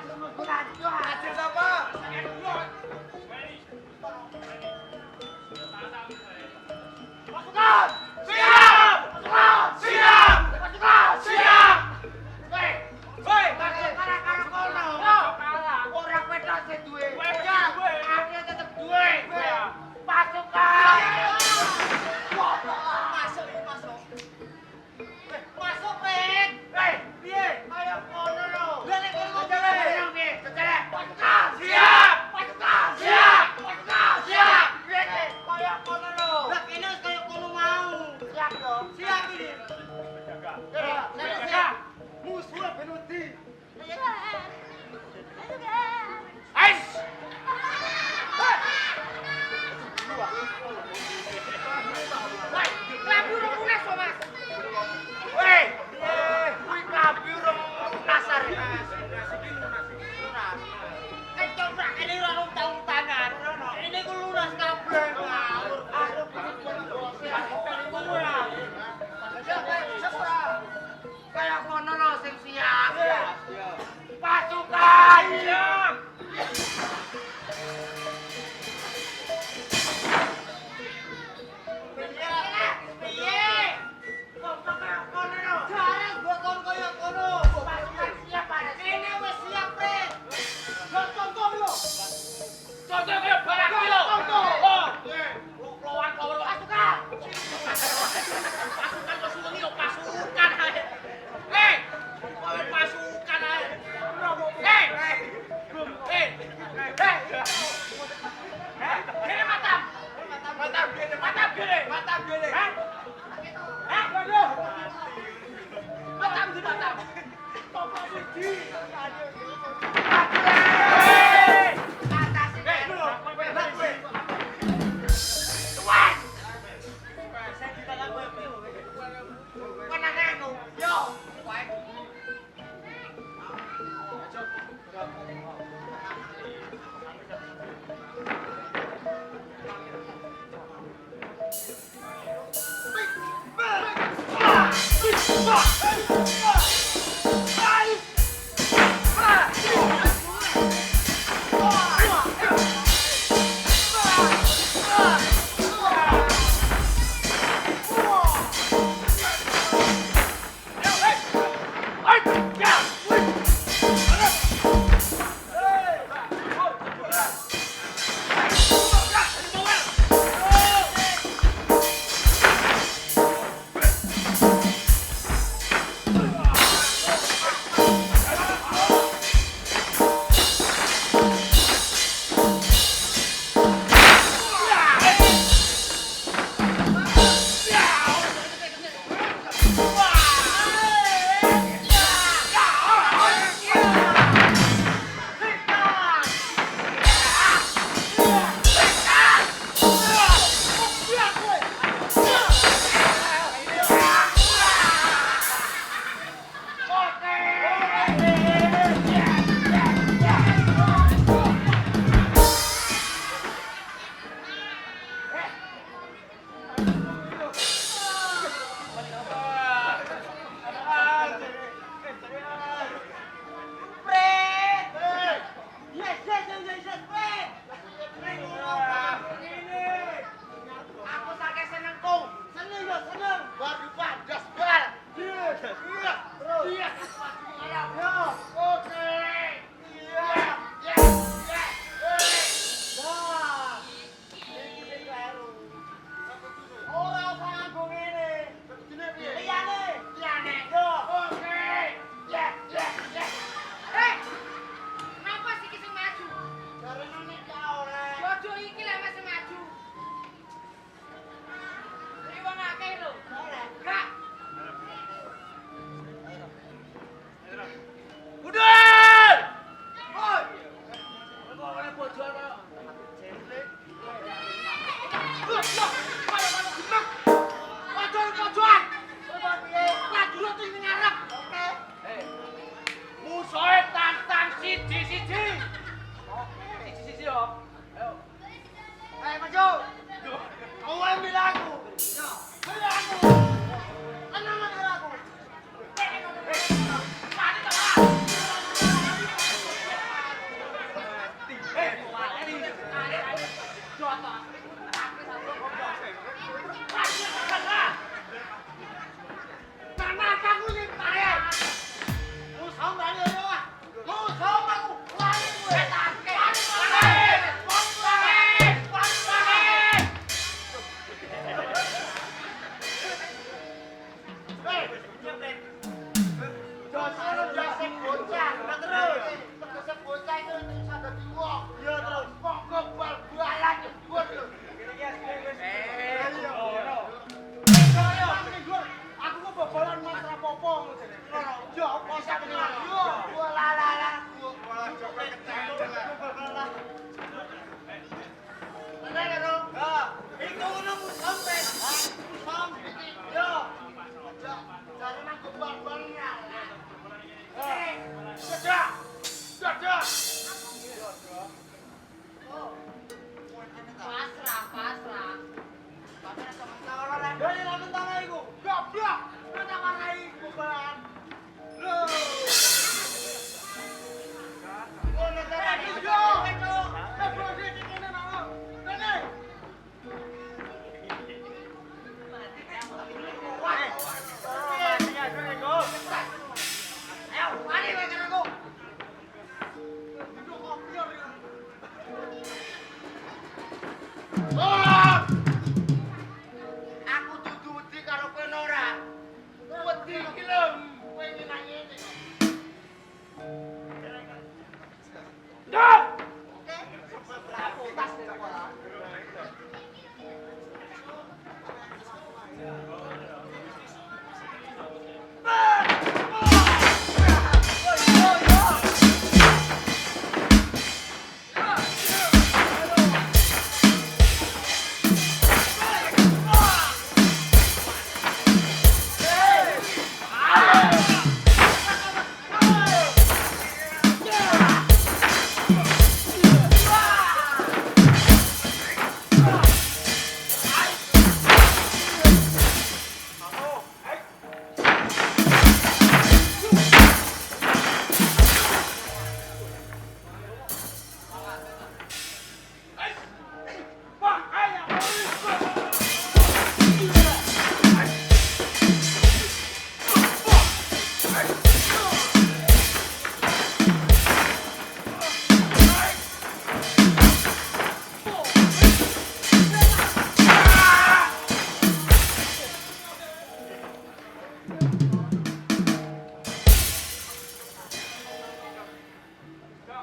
Hasil apa? Pasukan! Siap! Pasukan! Siap! Pasukan! Siap! Woi, Karena kono. orang wedok sing duwe. Aku tetep duwe. Pasukan! Masuk, Pek. Piye? Ayo kono lho. Lah nek kono Pasukan! Siap! Pasukan! Siap! Pasukan! Siap! Kaya kono lho. Lah kene wis kaya kono mau. Siap dong. Siap iki. Siap. Musuh ben wedi. Ais! Woi, klambi urung lunas kok, Mas. Woi, kuwi klambi urung lunas arek. Ketoprak ini ora untang-untangan. Ini ku lunas kabeh. Aku kaya kono lho sing siap. Pasukan! Siap! Piye? Kok kaya kono lho? Jarang gua kon kaya kono. Pasukan siap, Pak. Kene wis siap, Pek. Yo contoh lho. Contoh kaya barang iki lho. Oh, lawan-lawan pasukan. Pasukan kok suwengi lho pasukan ae. Kowe pasukan ae. Kene matam. Matam gini. Waduh. Matam di matam. Toprak siji.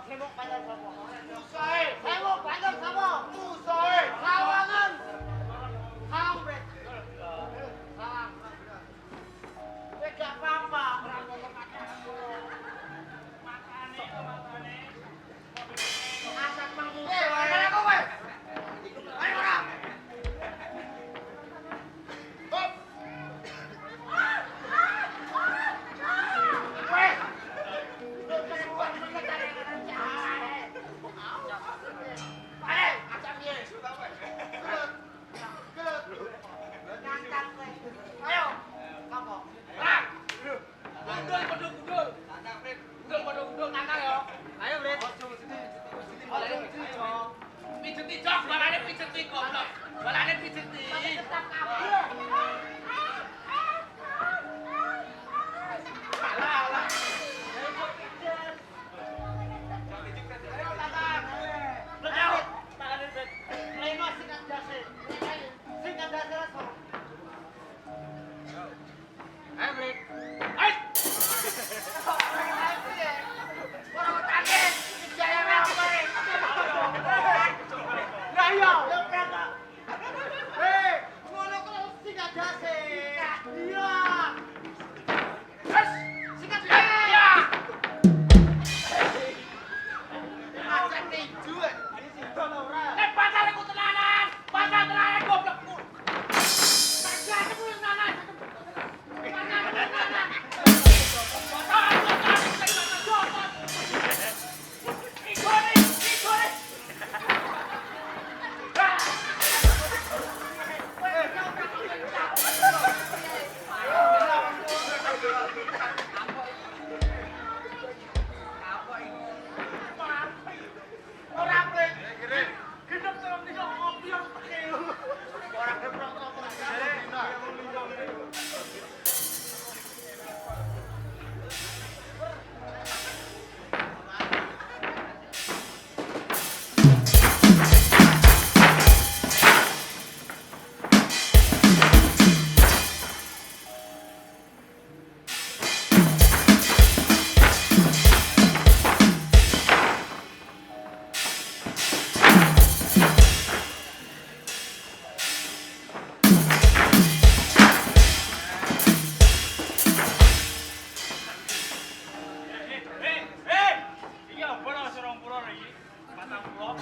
Sibuk pacar sapa? Usahe. Sibuk pacar sapa? Usahe. Sawangan. Sawang, Prit. Sawang. Wis gak apa-apa, ora ngomong pacarku. Makane. Asak mangku. Mana kowe? Ayo ora. Hop. Weh. Lu kesuwen mencari jahe. Ayo, acak piye? Nyantan kowe. Ayo. Sapa? Ah. Gundul padha gundul. Gundul padha gundul nangkal ya. Ayo, Prit. Pijeti jok, balane pijeti goblok. Balane pijeti. Tetap kabur. Alah, alah. Ayo kok pijet. Ayo, Tatang. Ayo. Tangan Prit. Leno singkat dase. Singkat dase langsung. Ayo, Prit. Hai. Ayo, Prit. Ora kok kaget. Jaya ra kemarin. Lah iya. Ya kata. Hei, ngono kok singkat dase. Iya. Wes. Singkat Ya. dase. Macam tinju. Ini sida ta ora? Nek pacare ku tenanan. Pacar tenanan goblokku. Pacarku tenanan. Pacarku tenanan. Ora Prit. Hidup terus iso ngopi yang tekil. Ora keprok apa Iki apa ora serong pura iki? 40.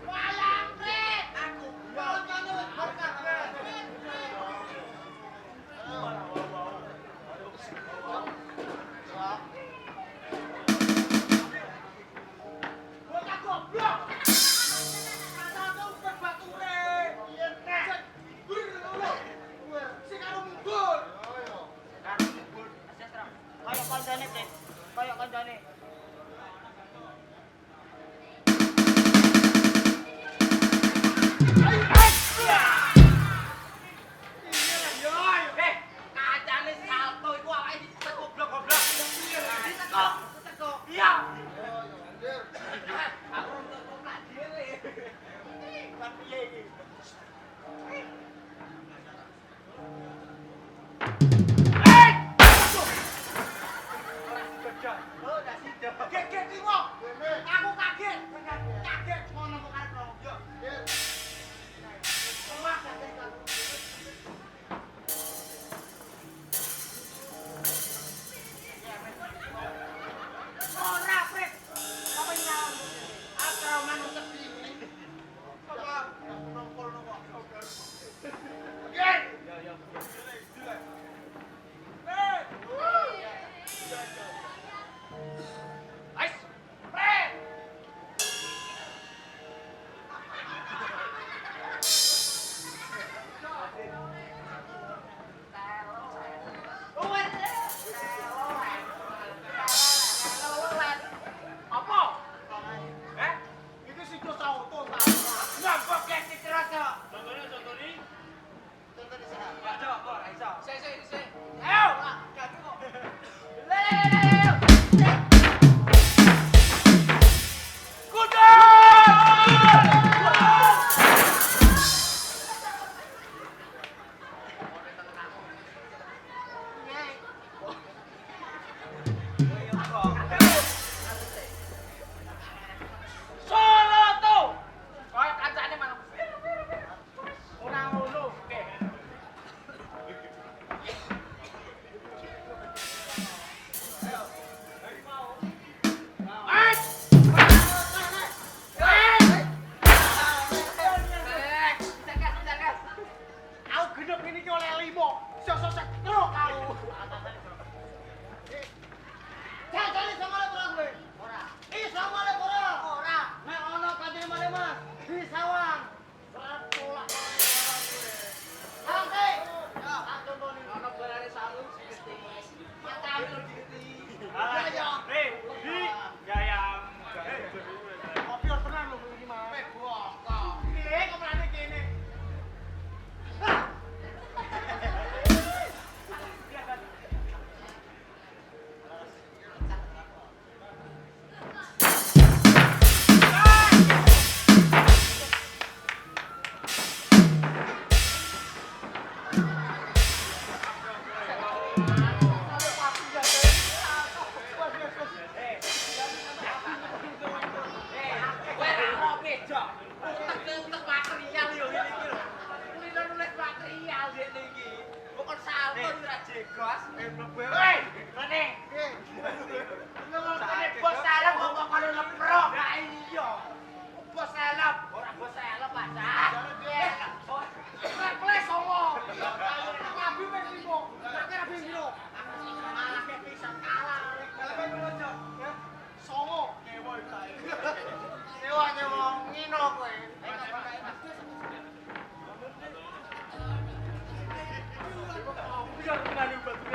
Wayang Prit. Aku nonton berkat Prit. Bocah goblok. Kataku berbature. Iya, Nek. Sing karo mundur. Kayak kancane, Prit. Kayak kancane. Kacane salto iku awake dicetek goblok-goblok. Ditekok. Tekok. Iya. Aku untuk komplak dhewe. Kan piye iki? Oh, dah sida. Geget iki wong. Aku kaget. Kaget ngono kok karo. Yo. Omah kaget aku. Ora, Prit. Apa nyawang? Aku manut tepi. Apa? Nongkol kok. Gen. Hei, Rene. Ngomong kene bos helm ngomong karo lepro. Lah iya. Bos helm, ora bos helm, Pak. Reples songo. Nabi wis limo. Nek nabi limo. Malah kek bisa kalah. Helme ngono, ya. Songo. Nyewa kae. Nyewa ngino kowe. Biar kembali batu.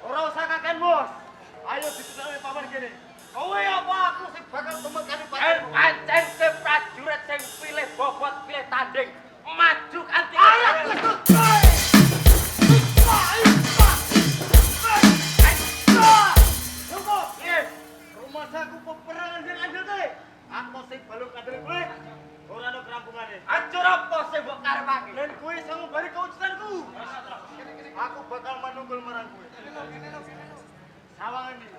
Ora usah kaken, Bos. Ayo ditutupi paman kene. Kowe apa aku sing bakal tumekani pancen. Pancen ke prajurit sing pilih bobot, pilih tanding, maju kanthi. Ayo rumahku peperangan yang andel teh. Aku sing balung kandel kowe. Ora ono kerampungane. Acur apa sing mbok karepake? Len kowe sing bari kewujudanku. Aku bakal manunggul marang kowe. Sawangan iki.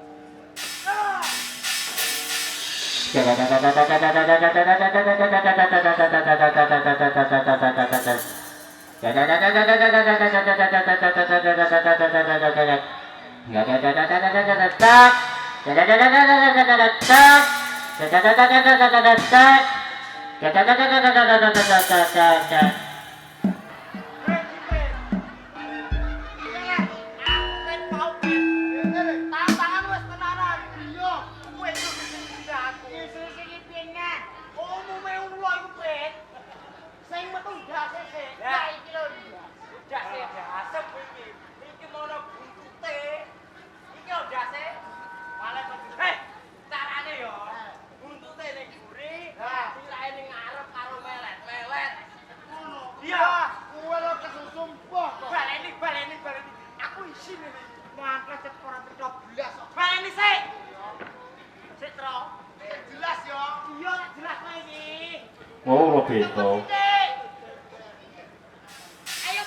Oh, Roberto. Ayo,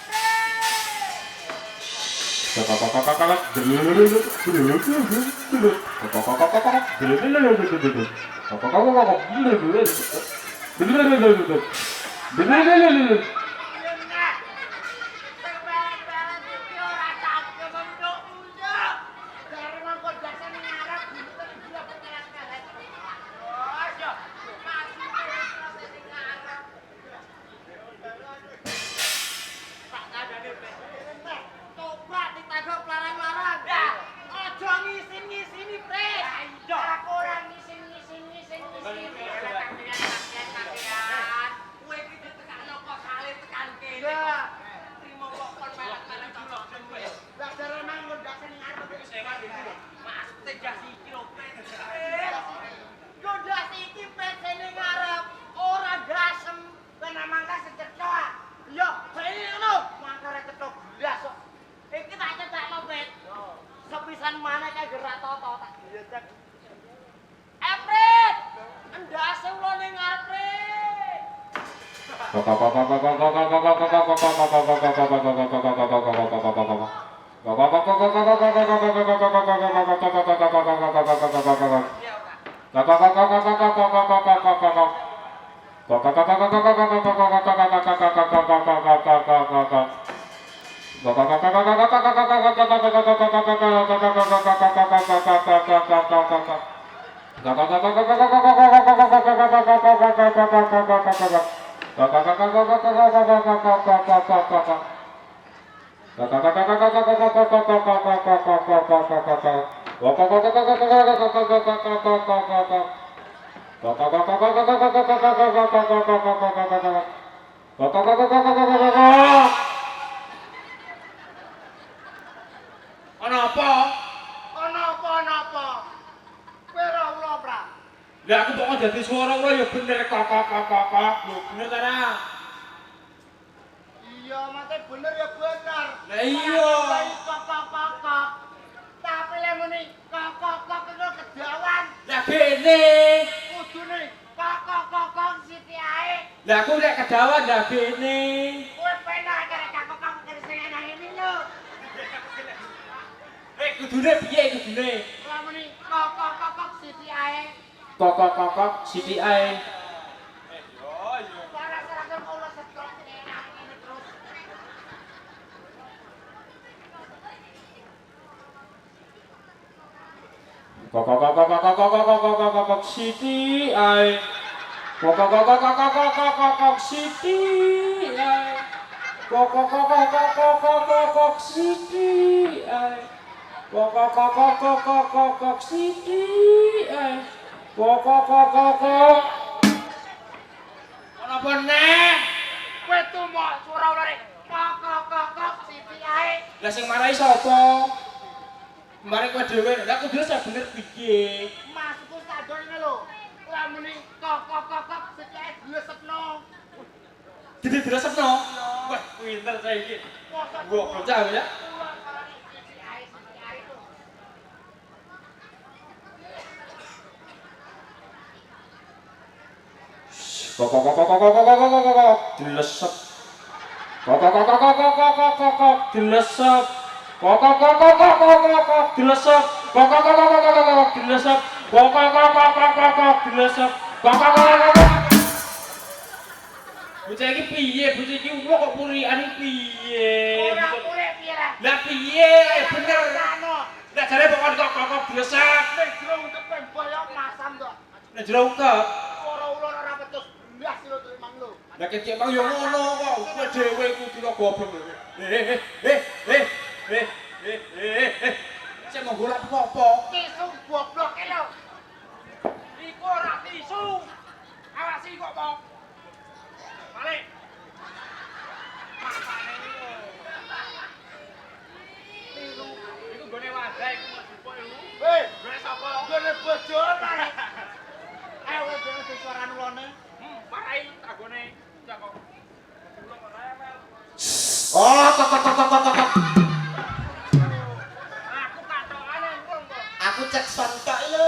Lah aku kok dadi swara ora ya bener kok lho bener ta ra? Iya, mate bener ya bener. Lah iya. Kok. Tapi lek muni kok itu kedawan. Lah kene. Kudune kok siti ae. Lah aku nek kedawan lah kene. Kowe penak kare kok sing enak ngene lho. Kudune piye kudune? Lah muni kok siti ae. Kokok siti ae. Seragam kula setrok enak ngene terus. Kokok siti ae. Kokok siti ae. Kokok siti ae. Kokok siti ae. Kokok. Ana apa neh? Kowe tumo swara ulare. Kok siti ae. Lah sing marahi sapa? Mari kowe dhewe, lha kudu sak bener piye? Maksudku stadion ini lho. Lah muni kok sekae glesepno. Dadi diresepno. Wah, pinter saiki. Gua bocah ya. Kok dilesep. Kok dilesep. Kok dilesep. Dilesep. Dilesep. Bocah iki piye? Bocah iki wong kok puriane piye? Ora boleh piye lah. Lah piye? Bener. Nek jare pokok kok dilesep. Nek jero utepe boyo masam kok. Nek jero kok Ora ulur ora petus. Ndas lho terima lho. Lah kek emang yo ngono kok. Kowe dhewe kudu goblok. Sing mau golek apa? Tisu goblok e lho. Iku ora tisu. Awas iki kok mau. Balik. Makane iku. Tisu. Iku gone wadah iku mau jupuk iku. Hei, Gone sapa? gone bojone. Ayo kowe dhewe suara nulone. Marai tagone. Cak kok. Kok rewel. Oh, kok. Aku katokane wong kok. Aku cek sontok lho.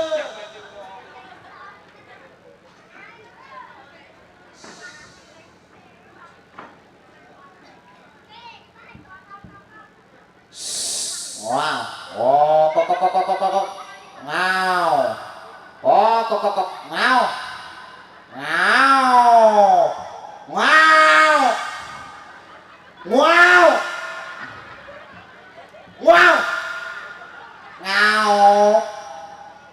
Wow. Oh, kok. Ngau. Oh, kok. Ngau. Ngau. Wow. Wow. Wow. Ngau.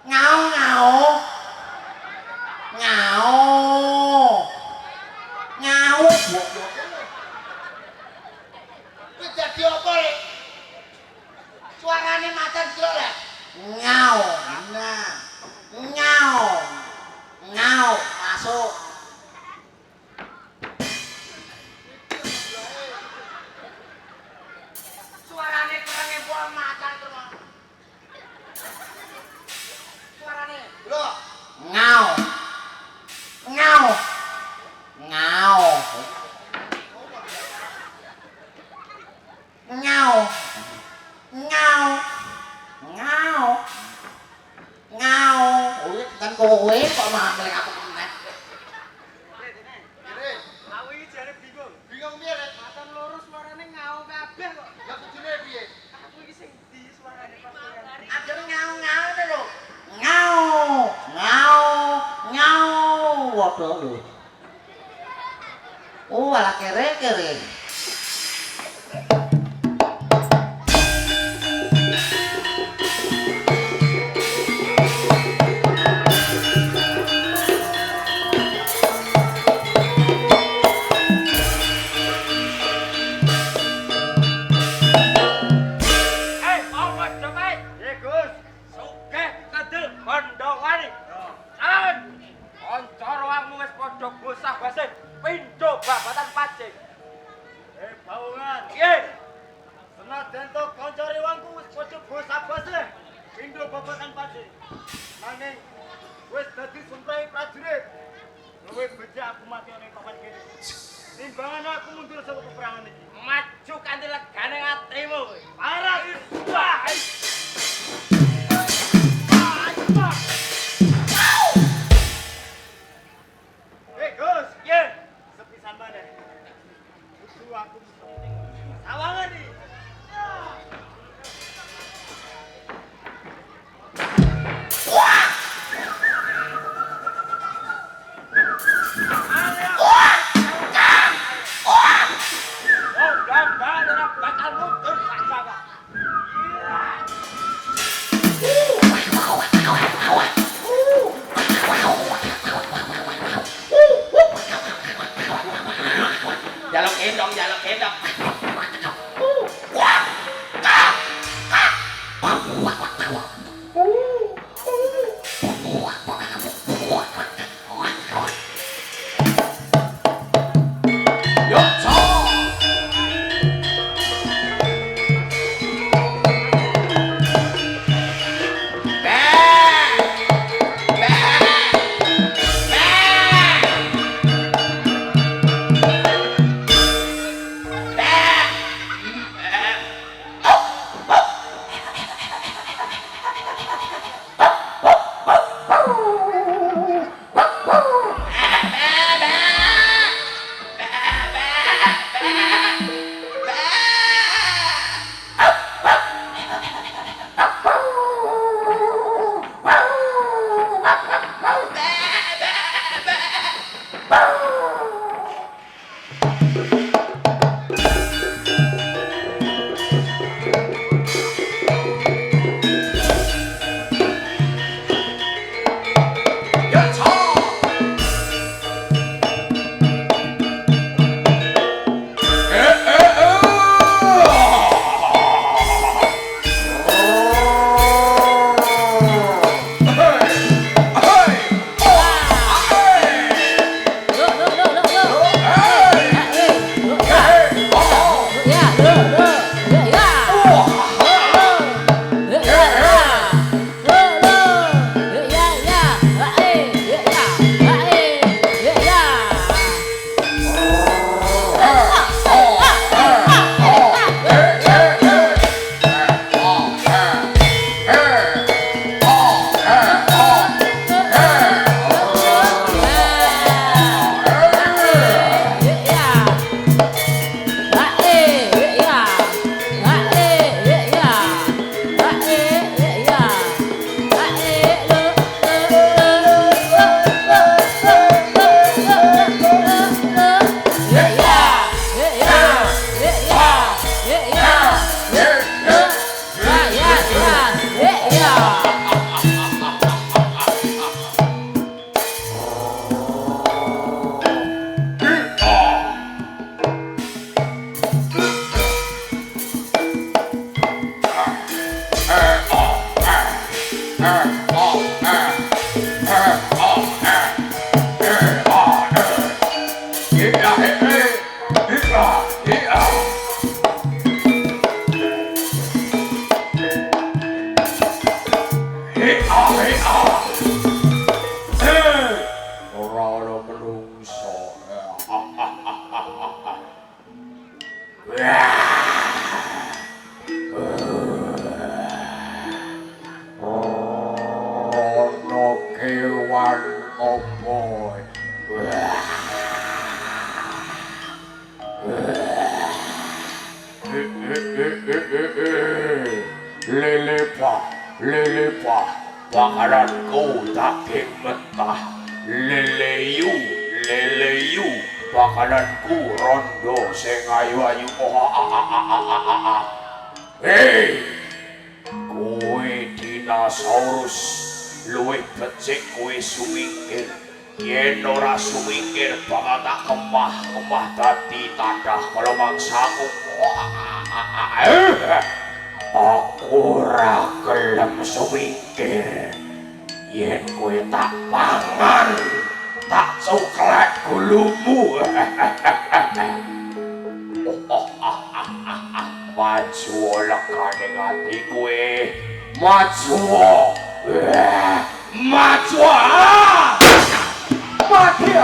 Ngau. Ngau. Ngau. Kuwi dadi apa rek? Suarane macan jero lek. Ngau. Nah. Ngau. Ngau. Masuk. Suarane kurang empol macan terus. Suarane. Lho. Ngau. Ngau. Ngau. Ngau. Ngau. Ngau. Ngau. Oh, kan kowe kok malah melek aku meneh. Aku iki jare bingung. Bingung piye rek? Macan loro suarane ngau kabeh kok. Ya kudune piye? Aku iki sing di suarane pas. Akhirnya ngau-ngau itu lho. Ngau. Ngau. Ngau. Waduh lho. Oh, malah kere-kere. Apa cepet? Ye Gus. Sugih kedel gondongane. Salam. Kanca roangmu wis padha bosah-basih pindho babatan pacing. Baungan. Piye? Senajan to kanca rewangku wis padha bosah-basih. Pindho babakan pacing. Nanging wis dadi sumprai prajurit. Luwih becik aku mati ning papan kene. Timbangan aku mundur saka peperangan iki. Maju kanthi legane atimu kowe. Parah. Wah. Hei Gus, Piye? sepisan maneh. Kudu aku sawangan iki. Oh, gambar ora bakal mundur sak jaga. Iya. Bakalanku daging mentah leleyu bakalanku rondo sing ayu-ayu hei kowe dinosaurus luwih becik kowe sumingkir yen ora sumingkir bakal tak kemah dadi tandah kala mangsaku aku ora gelem sumingkir yen kowe tak pangan tak cuklek gulumu maju lekane ati kowe maju mati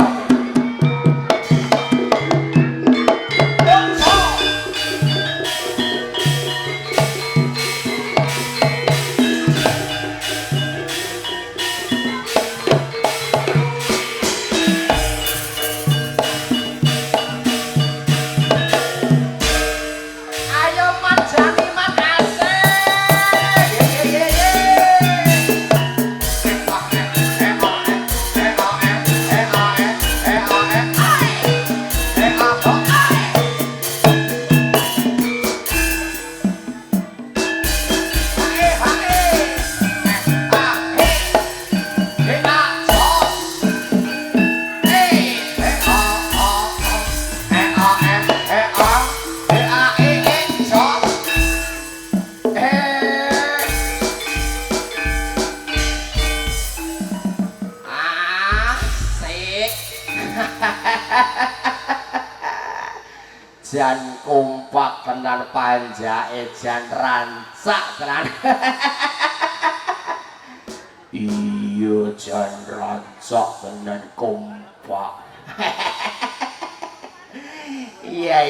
jan kompak tenan panjake jan rancak tenan iya jan rancak tenan kompak iya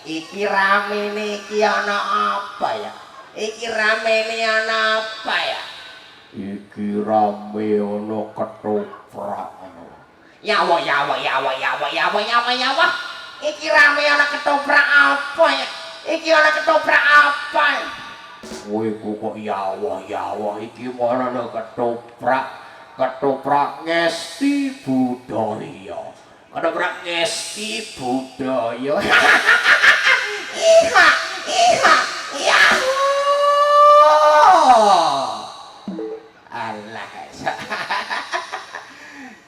iki ramene iki ana apa ya iki ramene ana apa ya iki rame ana ketoprak yawa iki rame ana ketoprak apa ya? Iki ana ketoprak apa? Kowe kok yawa iki mana ana ketoprak ngesti budaya. Ketoprak ngesti budaya. Iha. Ya. Allah.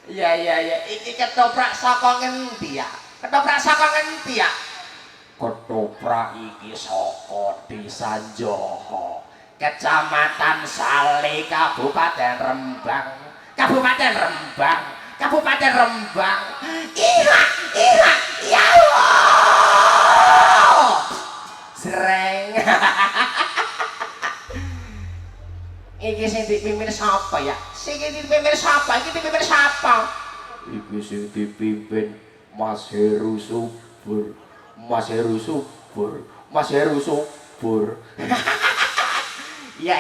Ya iki ketoprak saka ngendi ya? Ketoprak saka ngendi ya? Ketoprak iki saka Desa Njoho, Kecamatan Sale, Kabupaten Rembang. Iya, ya Allah. Sreng. Iki sing dipimpin sapa ya? Iki dipimpin sapa? Iki sing dipimpin Mas Heru Subur. Ya.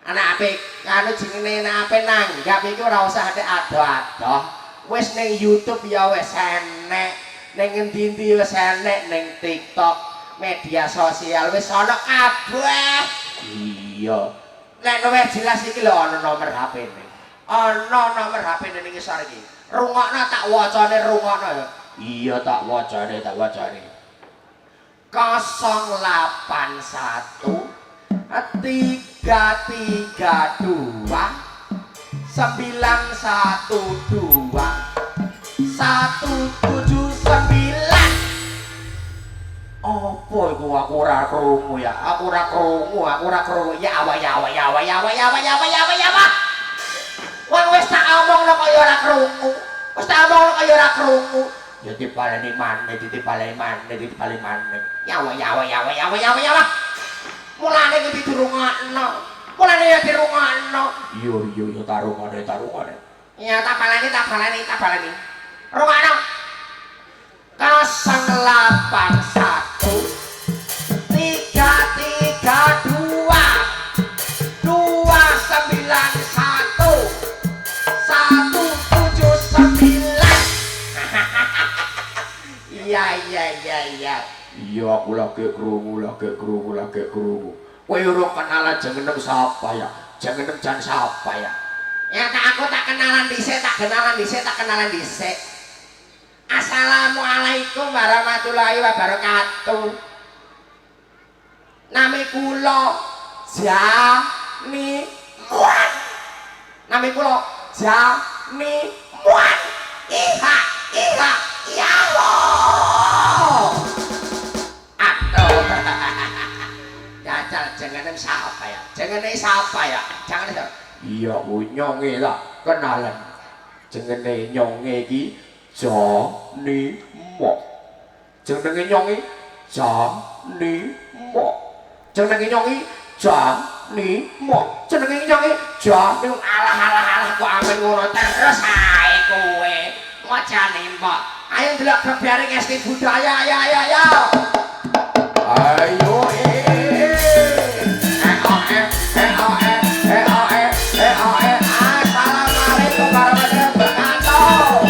Anak apik anu jenenge ape nanggap iki ora usah ado-ado. Wis ning YouTube ya wis enek, ning endi-endi wis enek, ning TikTok, media sosial wis ana kabeh. Iya. Nek luwih jelas iki lho ana nomor HP-ne. Ana nomor HP-ne ning isor iki. Rungokno tak wacane rungokno ya. Iya tak wacane. 081 332 912 179. Apa iku aku ora krungu ya? Aku ora krungu. Ya wa. Wong wis tak omongno kaya ora krungu. Ya dipaleni maneh. Ya wa. Mulane iki dirungokno. Ya tarungane. Ya tak baleni. Rungokno. 081 332 291 179. Iya aku lagi krungu. Kowe urung kenalan jeneng sapa ya? Jeneng jan sapa ya? Ya aku tak kenalan dhisik. Assalamualaikum warahmatullahi wabarakatuh. Nami kula Jani Muan. Iha ya Allah. Aduh. Jajal jenenge sapa ya? Jangan itu. Iya nyonge lah kenalan. Jenenge nyonge iki Jani Mo. Jenenge nyonge Jani Mo. Alah kok amen ngono terus ae kowe. Wajane mbok. Ayo ndelok bebaring esti budaya ayo. Ayo Assalamualaikum warahmatullahi wabarakatuh.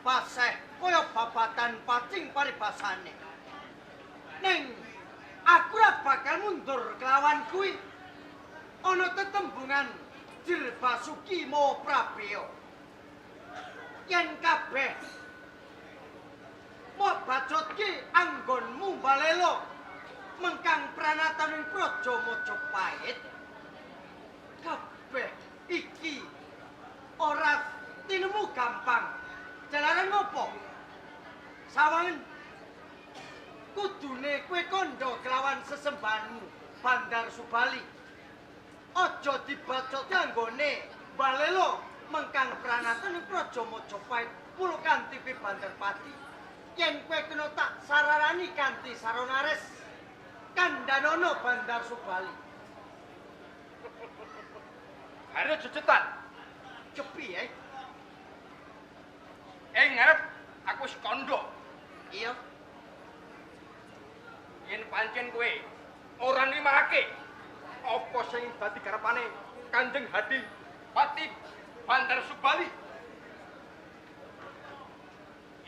paseh kaya babatan pacing paribasane. Ning aku ora bakal mundur kelawan kuwi. Ana tetembungan Dirbasuki Mawa Prabeya. Yen kabeh mau bacotke anggonmu balela mengkang pranataning Praja Majapahit. Kabeh iki ora tinemu gampang. Jalaran ngopo? Sawangen kudune kowe kandha kelawan sesembahanmu Bandar Subali. Aja dibacot anggone balela mengkang pranataning Praja Majapahit mulu kanthi Bandarpati. Yen kowe kena tak sararani kanthi saronares kandhanono Bandar Subali. Hari jejetan. Kepiye? Ngarep aku wis kandha. Iya. Yen pancen kowe ora nimake apa sing dadi garapane Kanjeng Hadi Pati Bandar Subali.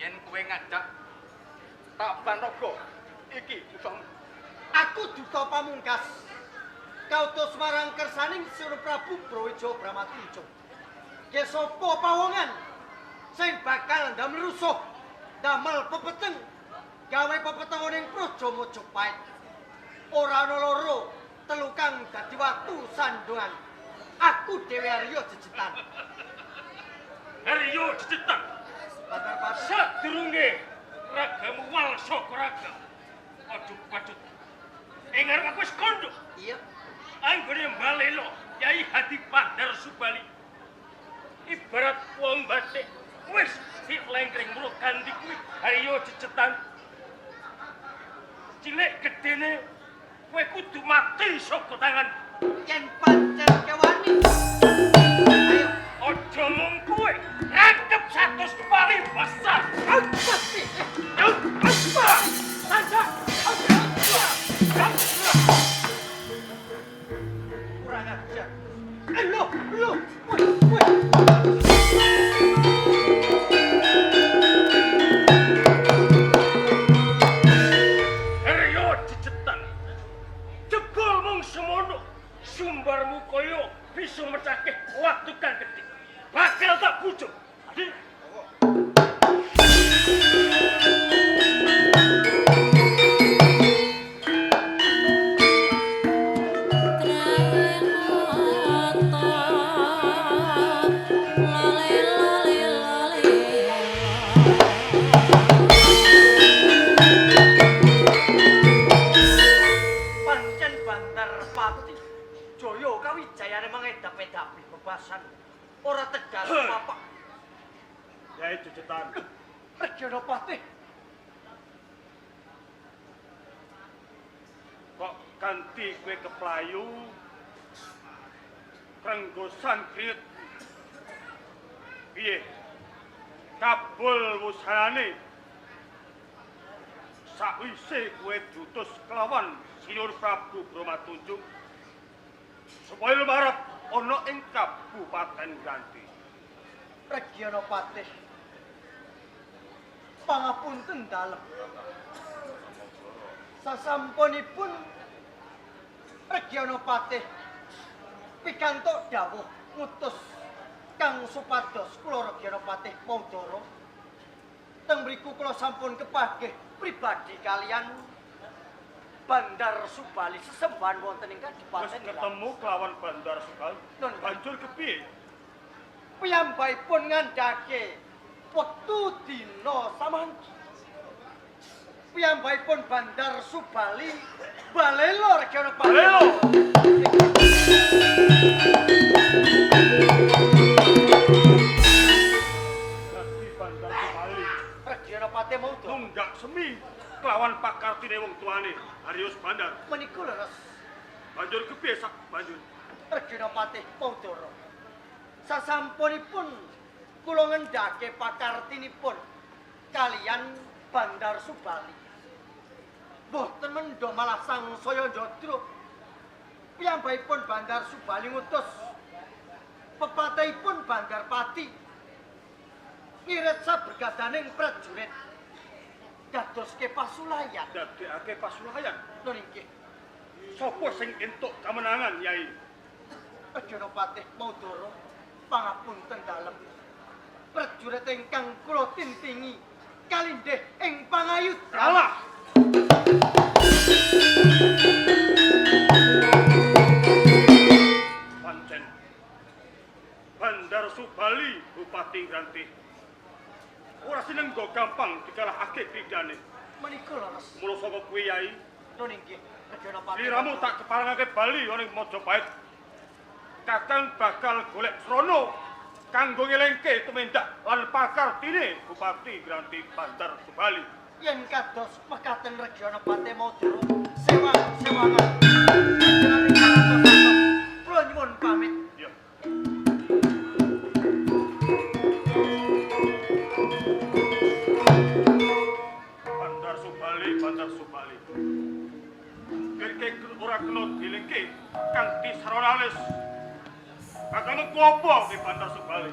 Yen kowe ngajak tak banogo iki usahamu. Aku duka pamungkas. Kautus marang kersaning Sira Prabu Brawijaya Brahmatijo. Ki sapa pawongan sing bakal ndamel rusuh, damel pepeteng gawe pepetengoning Praja Majapahit. Ora ana loro, telu kang dadi watu sandungan. Aku dhewe Arya Jejetan. Arya Jejetan. Bandarpati Sadurunge ragamu wal saka raga. Aduh patut. Ngarep aku wis kandha. iya. Anggone balelo Kyai Hadi Bandar Subali. Ibarat wong batik wis dilengkring mulo ganti kuwi Arya Jejetan. Cilik gedene kowe kudu mati saka tangan. Yen pancen kewani. Ayo, Aja mung kowe rangkep 100 kepali besar. pasti. Kurang ajar. Loh. Woi. Arya Jejetan. Jebul mung semono. Sumbarmu kaya bisa mecahke watu kang gedhe. Bakal tak pucuk. Adi. Pancen Bandarpati Jaya kawijayane mangedap-edapi bebasan ora tegal apa. Kyai Jejetan. Regyanapati Kok ganti kowe keplayu renggosan kriet. Piye? Kabul wusanane. Sakwise kowe diutus kelawan Sinur Prabu Bromatunjung supaya lumarep ana ing Kabupaten Ganti. Regyanapati pangapunten dalem. Sasampunipun Regyanapati pikantuk dawuh ngutus kang supados kula Regyanapati Maudara teng mriku kula sampun kepanggih pribadi kalian Bandar Subali sesembahan wonten ing Wis Kadipaten ketemu kelawan Bandar Subali. Nun. Banjur kepiye? piyambakipun ngandhake wektu dina samangki. Piyambakipun Bandar Subali balela Regyanapati. Balela. Dadi Bandar Subali Regyanapati Maudara tunggak semi kelawan pakartine wong tuane Aryus Bandar. menika leres Banjur kepiye sak banjur? Regyanapati Maudara. Sasampunipun kula ngendhake pakartinipun kalian Bandar Subali. Mboten mendho malah sangsaya njodrok. Piyambakipun Bandar Subali ngutus pepatihipun Bandarpati ngirit sabergadaning prajurit dadoske pasulayan. Dadekake pasulayan. Nun inggih Sopo sing entuk kemenangan, Yai? Adyanapati Maudara pangapunten dalem. Prajurit ingkang kula tintingi kalindih ing pangayudan. Kalah. Pancen Bandar Subali Bupati Grantih. Ora sinenggo gampang dikalahake bidane. Menika leres. Mula saka kuwi Yai, Nun inggih Adyanapati. sliramu tak keparengake bali ana ing Majapahit. Kakang bakal golek srana kanggo ngelingke tumindak lan pakartine Bupati Grantih Bandar Subali. Yen kados mekaten Adyanapati Maudara sewangan. Panjenengan ingkang atos. Kula nyuwun pamit. Ya. Bandar Subali. Kek ora kena dilingke kanthi sarana alis. Kakang apa di Bandar Subali?